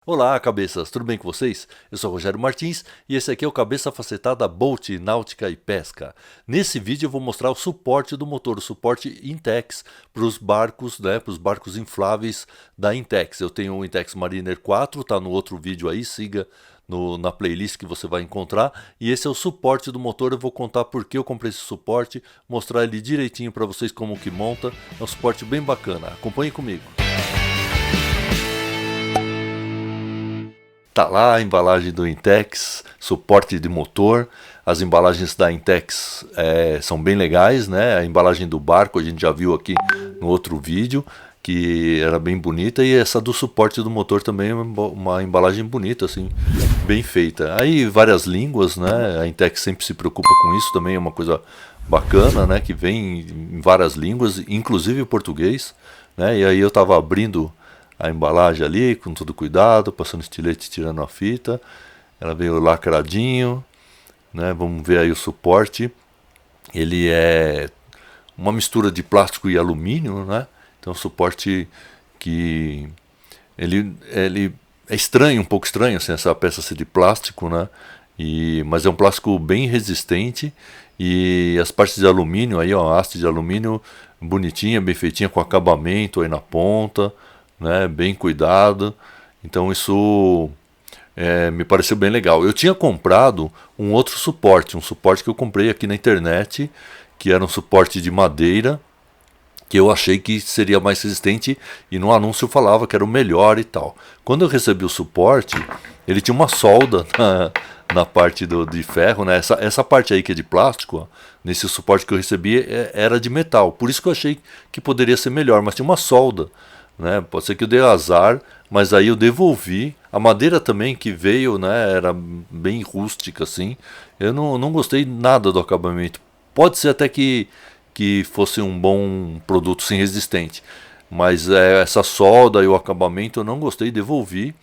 Olá, cabeças, tudo bem com vocês? Eu sou Rogério Martins e esse aqui é o Cabeça Facetada Bolt, Náutica e Pesca. Nesse vídeo eu vou mostrar o suporte do motor, o suporte Intex para os barcos, para os barcos infláveis da Intex. Eu tenho o Intex Mariner 4, tá no outro vídeo aí, siga na playlist que você vai encontrar. E esse é o suporte do motor, eu vou contar por que eu comprei esse suporte, mostrar ele direitinho para vocês como que monta. É um suporte bem bacana, acompanhe comigo. Tá lá a embalagem do Intex, suporte de motor. As embalagens da Intex são bem legais, né? A embalagem do barco a gente já viu aqui no outro vídeo, que era bem bonita. E essa do suporte do motor também é uma embalagem bonita, assim, bem feita. Aí várias línguas, né? A Intex sempre se preocupa com isso, também é uma coisa bacana, né? Que vem em várias línguas, inclusive o português, né? E aí eu tava abrindo a embalagem ali, com todo cuidado, passando estilete, tirando a fita. Ela veio lacradinho, né? Vamos ver aí o suporte. Ele é uma mistura de plástico e alumínio, né? Então, um suporte que ele é estranho, um pouco estranho, assim, essa peça ser de plástico, né? Mas é um plástico bem resistente. E as partes de alumínio aí, ó, a haste de alumínio bonitinha, bem feitinha, com acabamento aí na ponta, né, bem cuidado. Então isso me pareceu bem legal. Eu tinha comprado um outro suporte, um suporte que eu comprei aqui na internet, que era um suporte de madeira, que eu achei que seria mais resistente, e no anúncio falava que era o melhor e tal. Quando eu recebi o suporte, ele tinha uma solda na parte de ferro, né? Essa parte aí que é de plástico, ó, nesse suporte que eu recebi era de metal. Por isso que eu achei que poderia ser melhor, mas tinha uma solda, né? Pode ser que eu dei azar, mas aí eu devolvi. A madeira também que veio, né, era bem rústica assim. Eu não gostei nada do acabamento. Pode ser até que fosse um bom produto sim resistente, mas essa solda e o acabamento eu não gostei, devolvi.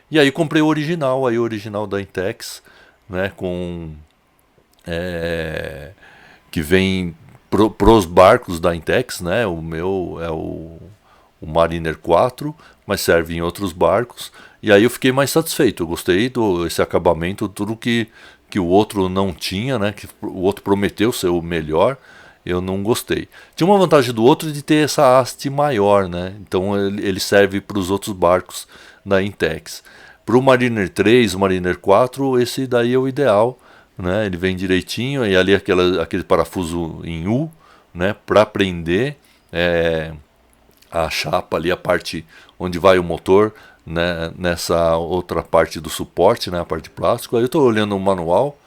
E aí comprei o original da Intex, né, com que vem pros barcos da Intex, né? O meu é o Mariner 4, mas serve em outros barcos. E aí eu fiquei mais satisfeito. Eu gostei desse acabamento, tudo que o outro não tinha, né? Que o outro prometeu ser o melhor. Eu não gostei. Tinha uma vantagem do outro de ter essa haste maior, né? Então ele serve para os outros barcos da Intex. Para o Mariner 3, o Mariner 4, esse daí é o ideal, né? Ele vem direitinho e ali aquele parafuso em U, né? Para prender a chapa ali, a parte onde vai o motor, né? Nessa outra parte do suporte, né? A parte de plástico. Aí eu estou olhando o manual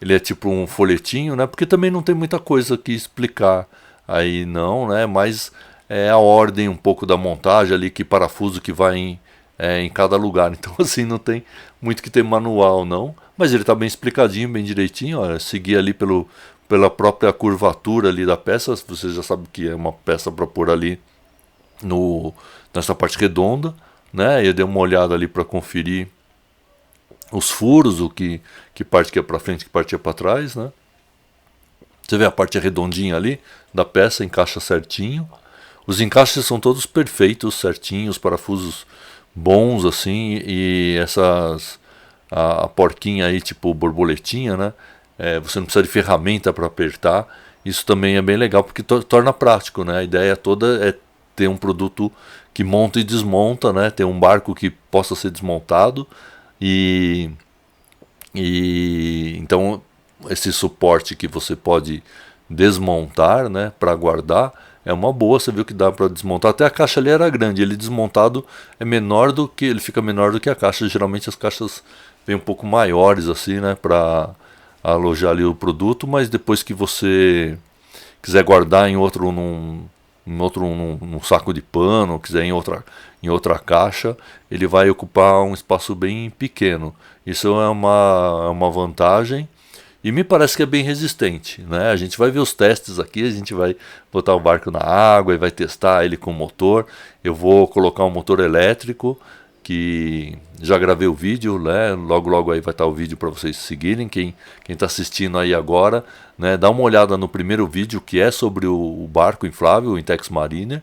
ele é tipo um folhetinho, né? Porque também não tem muita coisa que explicar aí não, né? Mas é a ordem um pouco da montagem ali, que parafuso que vai em cada lugar. Então assim, não tem muito que ter manual não. Mas ele está bem explicadinho, bem direitinho. Ó, seguir ali pela própria curvatura ali da peça. Você já sabe que é uma peça para pôr ali nessa parte redonda, né? Eu dei uma olhada ali para conferir os furos, que parte que é para frente, que parte é para trás, né? Você vê a parte redondinha ali da peça, encaixa certinho. Os encaixes são todos perfeitos, certinhos, parafusos bons assim, e a porquinha aí tipo borboletinha, né? Você não precisa de ferramenta para apertar. Isso também é bem legal porque torna prático, né? A ideia toda é ter um produto que monta e desmonta, né? Ter um barco que possa ser desmontado. E então esse suporte que você pode desmontar, né, para guardar, é uma boa. Você viu que dá para desmontar. Até a caixa ali era grande, ele desmontado ele fica menor do que a caixa. Geralmente as caixas vêm um pouco maiores assim, né, para alojar ali o produto, mas depois que você quiser guardar num saco de pano, quiser em outra caixa, ele vai ocupar um espaço bem pequeno. Isso é uma vantagem e me parece que é bem resistente, né? A gente vai ver os testes aqui, a gente vai botar o barco na água e vai testar ele com motor. Eu vou colocar um motor elétrico, que já gravei o vídeo, né? Logo aí vai estar o vídeo para vocês seguirem. Quem está assistindo aí agora, né? Dá uma olhada no primeiro vídeo, que é sobre o barco inflável, o Intex Mariner.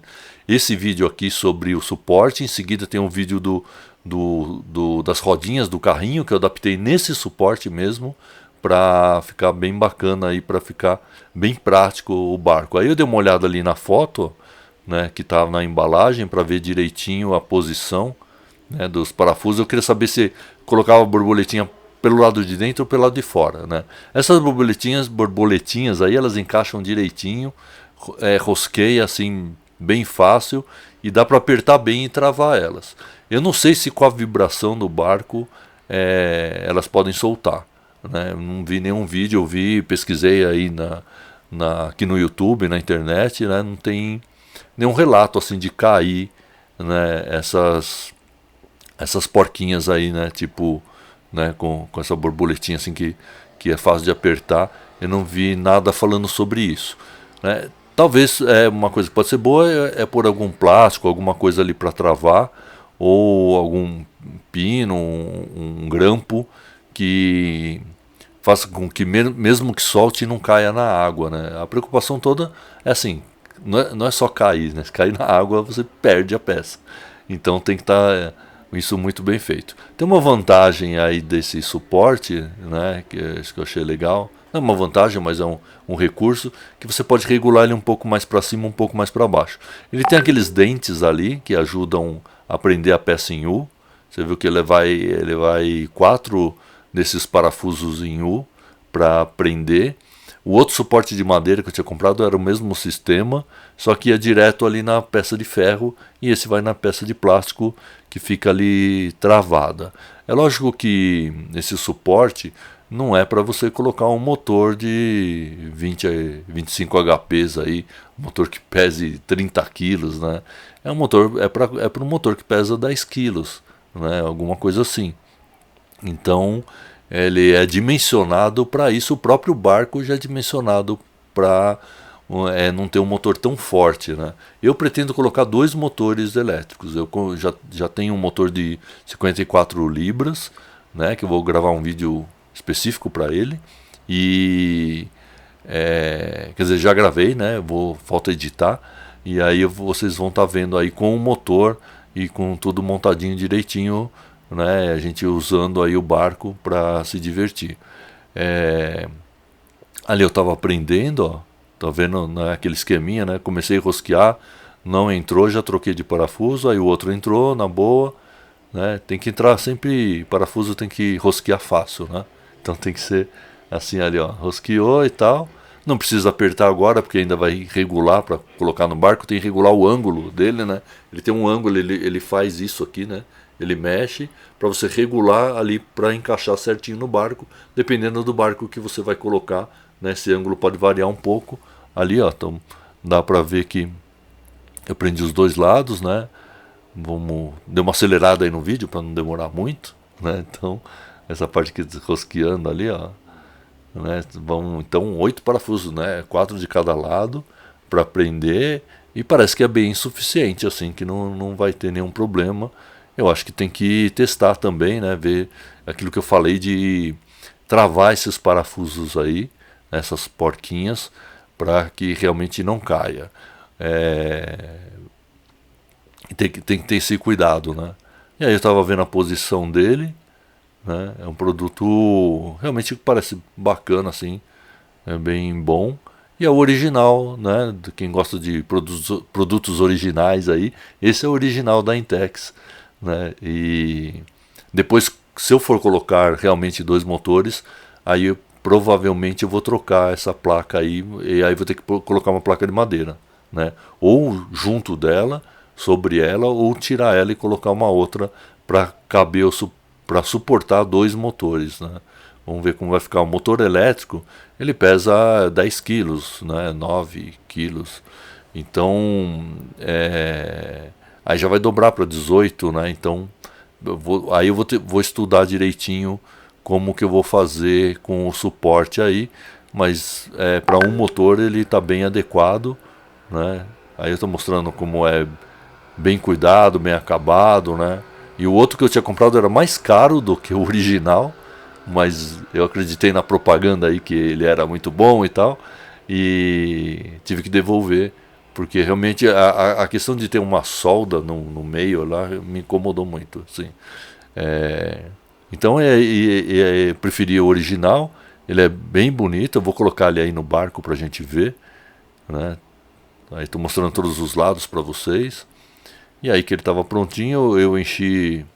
esse vídeo aqui sobre o suporte, em seguida tem um vídeo das rodinhas do carrinho que eu adaptei nesse suporte mesmo, para ficar bem bacana aí, para ficar bem prático o barco. Aí eu dei uma olhada ali na foto, né, que estava na embalagem, para ver direitinho a posição, né, dos parafusos. Eu queria saber se colocava a borboletinha pelo lado de dentro ou pelo lado de fora, né? Essas borboletinhas aí, elas encaixam direitinho, rosqueia assim bem fácil e dá para apertar bem e travar elas. Eu não sei se com a vibração do barco elas podem soltar, né? Eu não vi nenhum vídeo, pesquisei aí aqui no YouTube, na internet, né? Não tem nenhum relato assim de cair, né, essas porquinhas aí, né, tipo, né, com essa borboletinha assim que é fácil de apertar. Eu não vi nada falando sobre isso, né? Talvez uma coisa que pode ser boa é pôr algum plástico, alguma coisa ali para travar, ou algum pino, um grampo que faça com que mesmo que solte não caia na água, né? A preocupação toda é assim, não é só cair, né? Se cair na água você perde a peça. Então tem que estar isso muito bem feito. Tem uma vantagem aí desse suporte, né, que eu achei legal. Não é uma vantagem, mas é um recurso que você pode regular ele um pouco mais para cima, um pouco mais para baixo. Ele tem aqueles dentes ali que ajudam a prender a peça em U. Você viu que ele vai 4 desses parafusos em U para prender. O outro suporte de madeira que eu tinha comprado era o mesmo sistema, só que ia direto ali na peça de ferro, e esse vai na peça de plástico que fica ali travada. É lógico que esse suporte não é para você colocar um motor de 20 a 25 HPs aí, um motor que pese 30 quilos, né? É para um motor que pesa 10 quilos, né? Alguma coisa assim. Então ele é dimensionado para isso. O próprio barco já é dimensionado para não ter um motor tão forte, né? Eu pretendo colocar 2 motores elétricos. Eu já tenho um motor de 54 libras, né, que eu vou gravar um vídeo específico para ele. E quer dizer, já gravei, né? Falta editar. E aí vocês vão estar vendo aí com o motor e com tudo montadinho direitinho, né? A gente usando aí o barco para se divertir. Ali eu estava aprendendo, ó, tá vendo, né, aquele esqueminha, né? Comecei a rosquear, não entrou, já troquei de parafuso, aí o outro entrou na boa, né? Tem que entrar sempre, parafuso tem que rosquear fácil, né? Então tem que ser assim ali, ó, rosqueou e tal. Não precisa apertar agora, porque ainda vai regular para colocar no barco, tem que regular o ângulo dele, né? Ele tem um ângulo, ele faz isso aqui, né? Ele mexe para você regular ali para encaixar certinho no barco, dependendo do barco que você vai colocar, né? Esse ângulo pode variar um pouco. Ali, ó, então dá para ver que eu prendi os 2 lados, né? Deu uma acelerada aí no vídeo para não demorar muito, né? Então essa parte aqui rosqueando ali, ó, né? Então 8 parafusos, né? 4 de cada lado para prender, e parece que é bem suficiente, assim, que não vai ter nenhum problema. Eu acho que tem que testar também, né? Ver aquilo que eu falei de travar esses parafusos aí, essas porquinhas, para que realmente não caia. Tem que ter esse cuidado, né? E aí eu estava vendo a posição dele, né? É um produto realmente que parece bacana, assim, é bem bom. E é o original, né? De quem gosta de produtos originais aí, esse é o original da Intex, né? E depois, se eu for colocar realmente 2 motores, aí provavelmente eu vou trocar essa placa aí, e aí vou ter que colocar uma placa de madeira, né? Ou junto dela, sobre ela, ou tirar ela e colocar uma outra para caber, para suportar 2 motores, né? Vamos ver como vai ficar. O motor elétrico, ele pesa 10 quilos, né? 9 quilos. Então, aí já vai dobrar para 18, né? Então, aí eu vou estudar direitinho como que eu vou fazer com o suporte aí, mas para um motor ele está bem adequado, né? Aí eu estou mostrando como é bem cuidado, bem acabado, né? E o outro que eu tinha comprado era mais caro do que o original, mas eu acreditei na propaganda aí que ele era muito bom e tal, e tive que devolver porque realmente a questão de ter uma solda no meio lá me incomodou muito, assim. Então preferi o original, ele é bem bonito, eu vou colocar ele aí no barco pra gente ver, né? Aí estou mostrando todos os lados para vocês. E aí que ele estava prontinho, eu enchi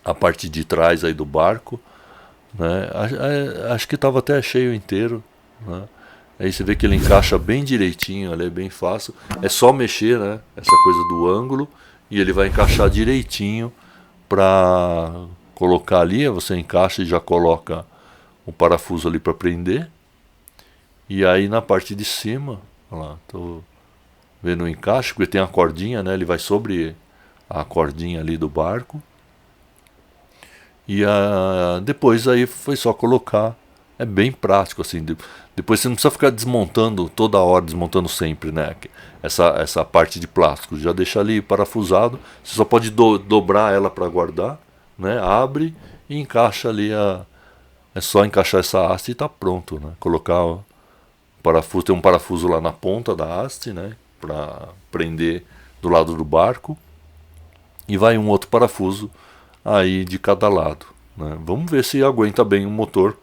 a parte de trás aí do barco, né? Acho que estava até cheio inteiro, né? Aí você vê que ele encaixa bem direitinho, ele é bem fácil. É só mexer, né? Essa coisa do ângulo e ele vai encaixar direitinho para colocar ali. Você encaixa e já coloca um parafuso ali para prender. E aí na parte de cima, olha lá, tô vendo o encaixe, porque tem a cordinha, né? Ele vai sobre a cordinha ali do barco. E depois aí foi só colocar. É bem prático, assim. Depois você não precisa ficar desmontando toda hora, desmontando sempre, né? Essa parte de plástico. Já deixa ali parafusado. Você só pode dobrar ela para guardar, né? Abre e encaixa ali é só encaixar essa haste e tá pronto, né? Colocar o parafuso, tem um parafuso lá na ponta da haste, né? Para prender do lado do barco. E vai um outro parafuso aí de cada lado, né? Vamos ver se aguenta bem o motor,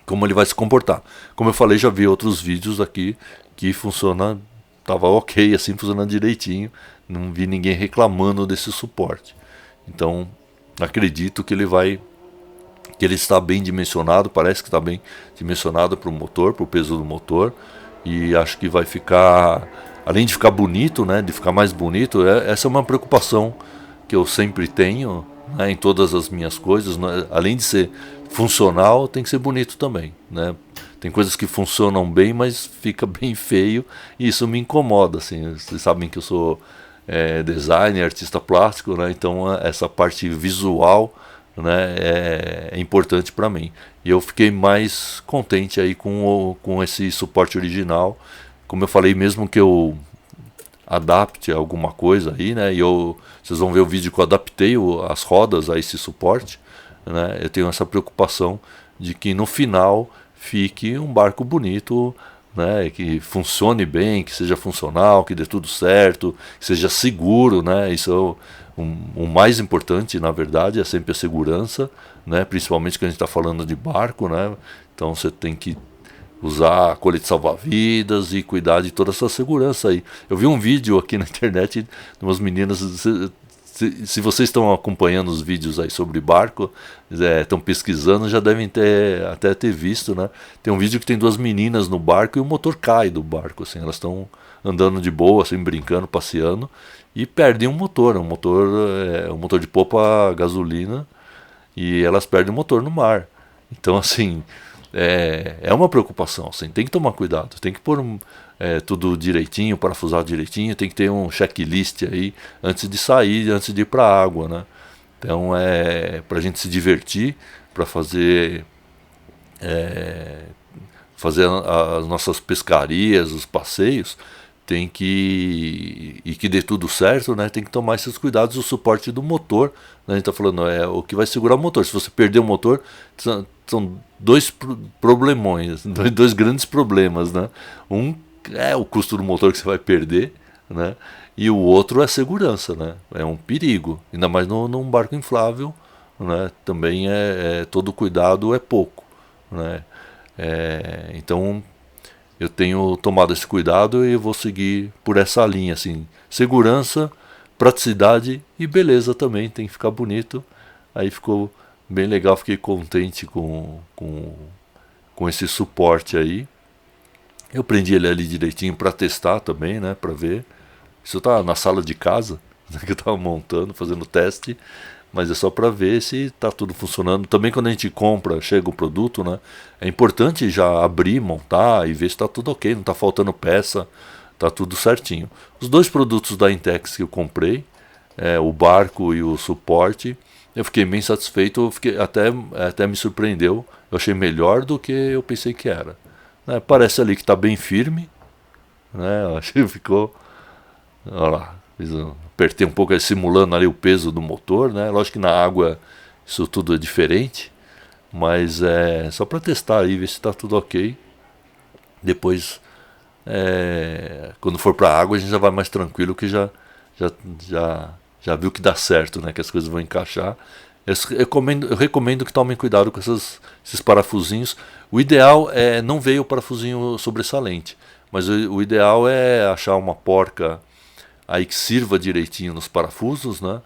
como ele vai se comportar. Como eu falei, já vi outros vídeos aqui que funciona, tava ok, assim, funcionando direitinho. Não vi ninguém reclamando desse suporte. Então, acredito que ele está bem dimensionado, parece que está bem dimensionado para o motor, para o peso do motor. E acho que vai ficar, além de ficar bonito, né, de ficar mais bonito, essa é uma preocupação que eu sempre tenho, né, em todas as minhas coisas, né? Além de ser funcional, tem que ser bonito também, né? Tem coisas que funcionam bem, mas fica bem feio e isso me incomoda, assim. Vocês sabem que eu sou designer, artista plástico, né? Então essa parte visual, né, é importante para mim. E eu fiquei mais contente aí com esse suporte original. Como eu falei, mesmo que eu adapte alguma coisa aí, né? Vocês vão ver o vídeo que eu adaptei as rodas a esse suporte, né? Eu tenho essa preocupação de que no final fique um barco bonito, né? Que funcione bem, que seja funcional, que dê tudo certo, que seja seguro, né? Isso é o mais importante, na verdade, é sempre a segurança, né? Principalmente quando a gente está falando de barco, né? Então você tem que usar colete salva-vidas e cuidar de toda essa segurança aí. Eu vi um vídeo aqui na internet de umas meninas. Se vocês estão acompanhando os vídeos aí sobre barco, estão pesquisando, já devem até ter visto, né? Tem um vídeo que tem duas meninas no barco e o motor cai do barco, assim. Elas estão andando de boa, assim, brincando, passeando, e perdem um motor. Um motor de popa a gasolina, e elas perdem o motor no mar. Então, assim, é uma preocupação, assim, tem que tomar cuidado, tem que pôr tudo direitinho, parafusado direitinho, tem que ter um checklist aí antes de sair, antes de ir para a água, né? Então para a gente se divertir, para fazer as nossas pescarias, os passeios, tem que dê tudo certo, né? Tem que tomar esses cuidados. O suporte do motor, né? A gente está falando, é o que vai segurar o motor. Se você perder o motor, são dois problemões, dois grandes problemas, né? Um é o custo do motor que você vai perder, né? E o outro é a segurança, né? É um perigo, ainda mais num barco inflável, né? Também todo cuidado é pouco, né? Então eu tenho tomado esse cuidado e vou seguir por essa linha, assim, segurança, praticidade e beleza também, tem que ficar bonito. Aí ficou bem legal, fiquei contente com esse suporte aí. Eu prendi ele ali direitinho para testar também, né, para ver. Isso tá na sala de casa, né, que eu tava montando, fazendo teste, mas é só para ver se tá tudo funcionando. Também quando a gente compra, chega o produto, né, é importante já abrir, montar e ver se tá tudo ok, não tá faltando peça, tá tudo certinho. Os dois produtos da Intex que eu comprei, o barco e o suporte, eu fiquei bem satisfeito, até me surpreendeu, eu achei melhor do que eu pensei que era. Né, parece ali que está bem firme, né, eu achei que ficou, olha lá, apertei um pouco simulando ali o peso do motor, né, lógico que na água isso tudo é diferente, mas só para testar aí, ver se está tudo ok. Depois quando for para a água a gente já vai mais tranquilo, que já viu que dá certo, né? Que as coisas vão encaixar. Eu recomendo que tomem cuidado com esses parafusinhos. O ideal é não ver o parafusinho sobressalente, mas o ideal é achar uma porca aí que sirva direitinho nos parafusos, né?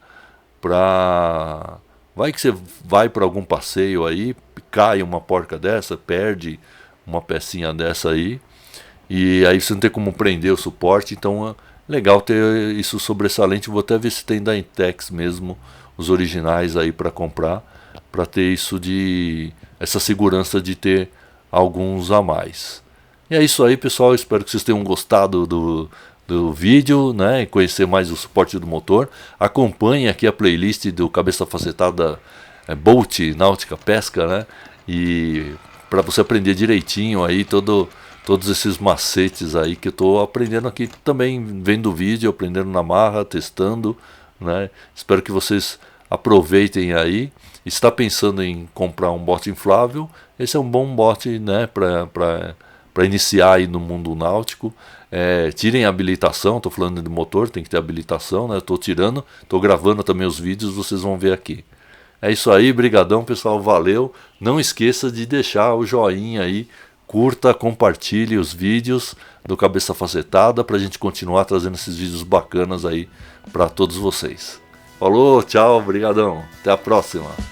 Vai que você vai para algum passeio aí, cai uma porca dessa, perde uma pecinha dessa aí, e aí você não tem como prender o suporte, então é legal ter isso sobressalente. Vou até ver se tem da Intex mesmo, os originais aí para comprar, para ter essa segurança de ter alguns a mais. E é isso aí, pessoal, espero que vocês tenham gostado do vídeo, né, e conhecer mais o suporte do motor. Acompanhe aqui a playlist do Cabeça Facetada Boat Náutica Pesca, né, e para você aprender direitinho aí todos esses macetes aí que eu estou aprendendo aqui também, vendo o vídeo, aprendendo na marra, testando, né. Espero que vocês aproveitem aí. Está pensando em comprar um bote inflável? Esse é um bom bote, né, para iniciar aí no mundo náutico. Tirem a habilitação, estou falando de motor, tem que ter habilitação, né? Estou tirando, estou gravando também os vídeos, vocês vão ver aqui. É isso aí, brigadão pessoal, valeu. Não esqueça de deixar o joinha aí, curta, compartilhe os vídeos do Cabeça Facetada para a gente continuar trazendo esses vídeos bacanas aí para todos vocês. Falou, tchau, brigadão, até a próxima.